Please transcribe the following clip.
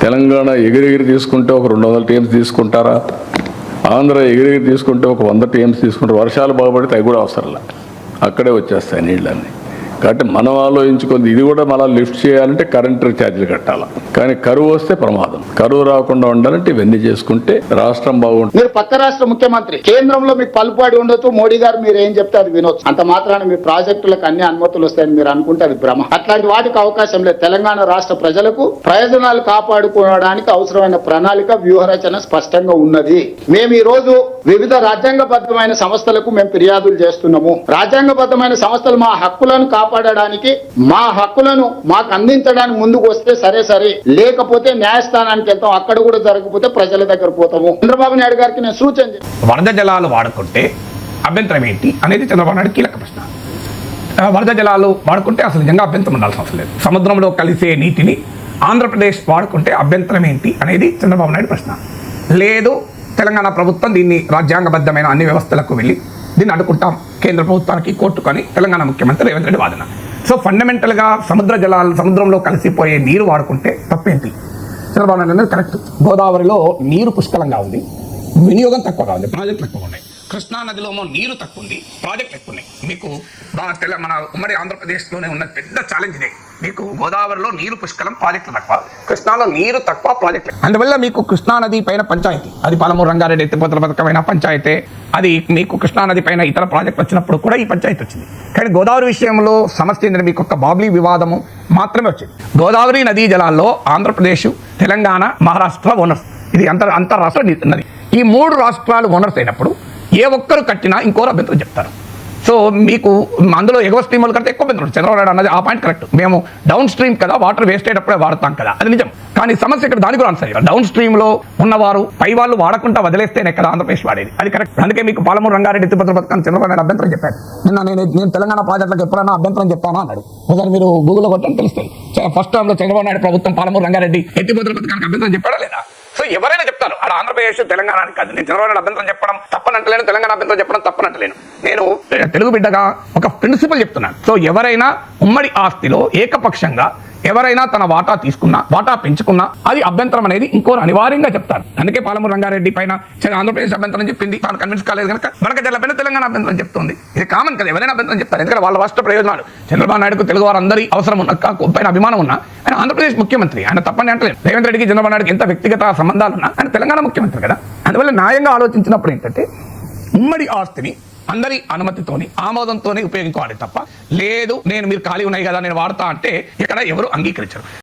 తెలంగాణ ఎగిరెగిరి తీసుకుంటే ఒక 200 టీఎంస్ తీసుకుంటారా? ఆంధ్ర ఎగిరెగిరి తీసుకుంటే ఒక 100 టీఎంస్ తీసుకుంటారు. వర్షాలు బాగుపడితే అవి కూడా అవసరంలే, అక్కడే వచ్చేస్తాయి నీళ్ళన్నీ. కాబట్టి మనం ఆలోచించుకుంది ఇది కూడా మళ్ళీ లిఫ్ట్ చేయాలంటే కరెంటు ఛార్జీలు కట్టాలి. కానీ కరువు వస్తే ప్రమాదం. కరువు రాకుండా ఉండాలంటే ఇవన్నీ చేసుకుంటే రాష్ట్రం బాగుంటుంది. మీరు పక్క రాష్ట్ర ముఖ్యమంత్రి, కేంద్రంలో మీకు పలుపాడి ఉండొచ్చు, మోడీ గారు మీరు ఏం చెప్తే అది వినొచ్చు. అంత మాత్రాన మీ ప్రాజెక్టులకు అన్ని అనుమతులు వస్తాయని మీరు అనుకుంటే అది భ్రమ. అట్లాంటి వాటికి అవకాశం లేదు. తెలంగాణ రాష్ట్ర ప్రజలకు ప్రయోజనాలు కాపాడుకోవడానికి అవసరమైన ప్రణాళిక, వ్యూహరచన స్పష్టంగా ఉన్నది. మేము ఈ రోజు వివిధ రాజ్యాంగబద్ధమైన సంస్థలకు మేము ఫిర్యాదులు చేస్తున్నాము. రాజ్యాంగబద్ధమైన సంస్థలు మా హక్కులను కాపాడడానికి, మా హక్కులను మాకు అందించడానికి ముందుకు వస్తే సరే, లేకపోతే న్యాయస్థానానికి వెళ్తాం. అక్కడ కూడా జరగకపోతే ప్రజల దగ్గర పోతాము. చంద్రబాబు నాయుడు గారికి నేను సూచన వరద జలాలు వాడుకుంటే అభ్యంతరం ఏంటి అనేది చంద్రబాబు నాయుడు కీలక ప్రశ్న. వరద జలాలు వాడుకుంటే అసలు నిజంగా అభ్యంతరం ఉండాల్సిన అవసరం లేదు. సముద్రంలో కలిసే నీటిని ఆంధ్రప్రదేశ్ వాడుకుంటే అభ్యంతరం ఏంటి అనేది చంద్రబాబు నాయుడు ప్రశ్న. లేదు, తెలంగాణ ప్రభుత్వం దీన్ని రాజ్యాంగబద్ధమైన అన్ని వ్యవస్థలకు వెళ్ళి దీన్ని అడ్డుకుంటాం కేంద్ర ప్రభుత్వానికి కోర్టుకొని తెలంగాణ ముఖ్యమంత్రి రేవంత్ రెడ్డి వాదన. సో ఫండమెంటల్గా సముద్ర జలాలు, సముద్రంలో కలిసిపోయే నీరు వాడుకుంటే తప్పేంటి? చంద్రబాబు నాయుడు అనేది కరెక్ట్. గోదావరిలో నీరు పుష్కలంగా ఉంది, వినియోగం తక్కువగా ఉంది, ప్రాజెక్టులు ఎక్కువ ఉన్నాయి. కృష్ణా నదిలో నీరు తక్కువ ఉంది, ప్రాజెక్టులు ఎక్కువ ఉన్నాయి. మీకు మన ఉమ్మడి ఆంధ్రప్రదేశ్లోనే ఉన్న పెద్ద ఛాలెంజ్ ఇదే. మీకు గోదావరిలో నీరు పుష్కలం, ప్రాజెక్టులు తక్కువ. కృష్ణాలో నీరు తక్కువ, ప్రాజెక్టులు. అందువల్ల మీకు కృష్ణా నది పైన పంచాయతీ, అది పాలమూరు రంగారెడ్డి ఎత్తిపోతల పథకమైన పంచాయతీ. అది మీకు కృష్ణా నది పైన ఇతర ప్రాజెక్టులు వచ్చినప్పుడు కూడా ఈ పంచాయతీ వచ్చింది. కానీ గోదావరి విషయంలో సమస్య ఏంటంటే మీకు ఒక బాబ్లీ వివాదము మాత్రమే వచ్చింది. గోదావరి నదీ జలాల్లో ఆంధ్రప్రదేశ్, తెలంగాణ, మహారాష్ట్ర ఓనర్స్. ఇది అంతర్రాష్ట్ర నది. ఈ 3 రాష్ట్రాలు ఓనర్స్ అయినప్పుడు ఏ ఒక్కరు కట్టినా ఇంకోరు అభ్యంతరం చెప్తారు. సో మీకు అందులో ఎగువ స్ట్రీములు కడితే ఎక్కువ అభ్యంతరం. చంద్రబాబు నాయుడు అన్నది ఆ పాయింట్ కరెక్ట్. మేము డౌన్ స్ట్రీమ్ కదా, వాటర్ వేస్ట్ అయ్యేటప్పుడే వాడతాం కదా, అది నిజం. కానీ సమస్య ఇక్కడ దాని కూడా ఆన్సర్. డౌన్ స్ట్రీమ్లో ఉన్నవారు పై వాళ్ళు వాడకుండా వదిలేస్తేనే కదా ఆంధ్రప్రదేశ్ వాడేది, అది కరెక్ట్. అందుకే మీకు పాలమూరు రంగారెడ్డి ఎత్తిపోతల పథకాన్ని చంద్రబాబు నాయుడు అభ్యంతరం చెప్పాడు. నేను తెలంగాణ ప్రాజెక్టులకు ఎప్పుడైనా అభ్యంతరం చెప్పానా అన్నాడు. ఒకసారి మీరు గూగుల్లో కొట్టని తెలుస్తుంది. ఫస్ట్ టైంలో చంద్రబాబు నాయుడు ప్రభుత్వం పాలమూరు రంగారెడ్డి ఎత్తిపోతల పథకానికి అభ్యంతరం చెప్పాడా లేదా? సో ఎవరైనా చెప్తారు అక్కడ ఆంధ్రప్రదేశ్ తెలంగాణకి కాదు. నేను చంద్రబాబు నాయుడు అభ్యంతరం చెప్పడం తప్పనంటలేను, తెలంగాణ అభ్యంతరం చెప్పడం తప్పనంటలేను. నేను తెలుగు బిడ్డగా ఒక ప్రిన్సిపల్ చెప్తున్నాను. సో ఎవరైనా ఉమ్మడి ఆస్తిలో ఏకపక్షంగా ఎవరైనా తన వాటా తీసుకున్నా, వాటా పెంచుకున్నా అది అభ్యంతరం అనేది ఇంకోరు అనివార్యంగా చెప్తారు. అందుకే పాలమూరు రంగారెడ్డి పైన ఆంధ్రప్రదేశ్ అభ్యంతరం చెప్పింది, తాను కన్విన్స్ కాలేదు కనుక బనకజర్ల పైన తెలంగాణ అభ్యంతరం చెప్తుంది. ఇది కామన్ కదా, ఎవరైనా అభ్యంతరం చెప్తారు. ఎందుకంటే వాళ్ళ రాష్ట్ర ప్రయోజనాలు. చంద్రబాబు నాయుడుకు తెలుగు వారందరి అవసరం ఉన్న పైన అభిమానం ఉన్నా ఆయన ఆంధ్రప్రదేశ్ ముఖ్యమంత్రి, ఆయన తప్పని అంటలేదు. రేవంత్ రెడ్డికి చంద్రబాబు నాయుడుకి ఎంత వ్యక్తిగత సంబంధాలు ఉన్నా ఆయన తెలంగాణ ముఖ్యమంత్రి కదా. అందువల్ల న్యాయంగా ఆలోచించినప్పుడు ఏంటంటే ఉమ్మడి ఆస్తిని అందరి అనుమతితోని, ఆమోదంతోనే ఉపయోగించుకోవాలి తప్ప లేదు మీరు ఖాళీ ఉన్నాయి కదా నేను వాడతా అంటే ఇక్కడ ఎవరు అంగీకరించరు.